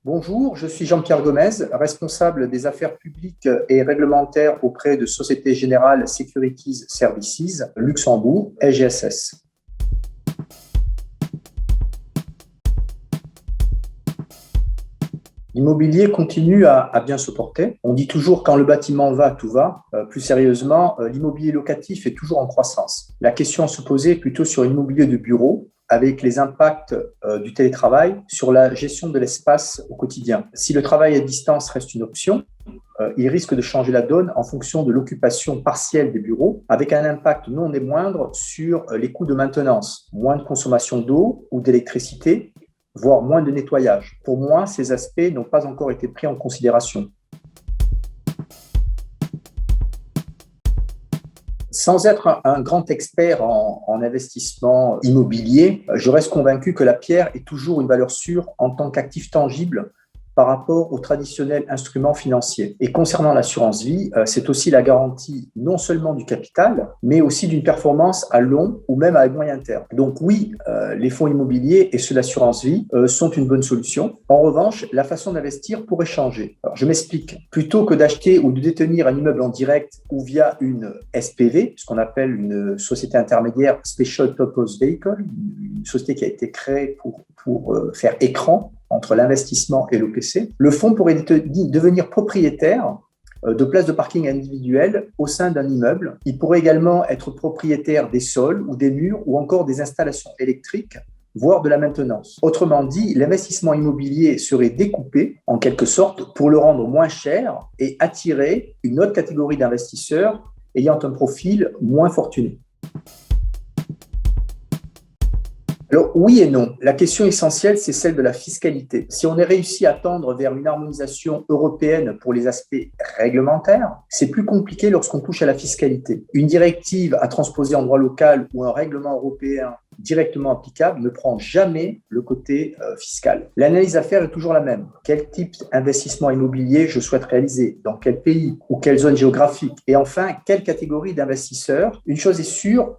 Bonjour, je suis Jean-Pierre Gomez, responsable des affaires publiques et réglementaires auprès de Société Générale Securities Services, Luxembourg, SGSS. L'immobilier continue à bien se porter. On dit toujours quand le bâtiment va, tout va. Plus sérieusement, l'immobilier locatif est toujours en croissance. La question à se poser est plutôt sur l'immobilier de bureau, avec les impacts du télétravail sur la gestion de l'espace au quotidien. Si le travail à distance reste une option, il risque de changer la donne en fonction de l'occupation partielle des bureaux, avec un impact non des moindres sur les coûts de maintenance, moins de consommation d'eau ou d'électricité, voire moins de nettoyage. Pour moi, ces aspects n'ont pas encore été pris en considération. Sans être un grand expert en investissement immobilier, je reste convaincu que la pierre est toujours une valeur sûre en tant qu'actif tangible par rapport aux traditionnels instruments financiers. Et concernant l'assurance vie, c'est aussi la garantie non seulement du capital, mais aussi d'une performance à long ou même à moyen terme. Donc oui, les fonds immobiliers et ceux d'assurance vie sont une bonne solution. En revanche, la façon d'investir pourrait changer. Alors, je m'explique. Plutôt que d'acheter ou de détenir un immeuble en direct ou via une SPV, ce qu'on appelle une société intermédiaire Special Purpose Vehicle, une société qui a été créée pour faire écran entre l'investissement et l'OPC, le fonds pourrait devenir propriétaire de places de parking individuelles au sein d'un immeuble. Il pourrait également être propriétaire des sols ou des murs ou encore des installations électriques, voire de la maintenance. Autrement dit, l'investissement immobilier serait découpé, en quelque sorte, pour le rendre moins cher et attirer une autre catégorie d'investisseurs ayant un profil moins fortuné. Alors oui et non. La question essentielle, c'est celle de la fiscalité. Si on est réussi à tendre vers une harmonisation européenne pour les aspects réglementaires, c'est plus compliqué lorsqu'on touche à la fiscalité. Une directive à transposer en droit local ou un règlement européen directement applicable ne prend jamais le côté fiscal. L'analyse à faire est toujours la même. Quel type d'investissement immobilier je souhaite réaliser? Dans quel pays ou quelle zone géographique? Et enfin, quelle catégorie d'investisseurs? Une chose est sûre,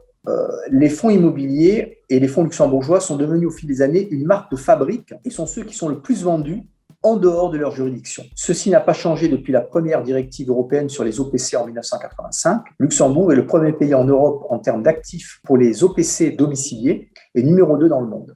les fonds immobiliers et les fonds luxembourgeois sont devenus au fil des années une marque de fabrique et sont ceux qui sont le plus vendus en dehors de leur juridiction. Ceci n'a pas changé depuis la première directive européenne sur les OPC en 1985. Luxembourg est le premier pays en Europe en termes d'actifs pour les OPC domiciliés et numéro 2 dans le monde.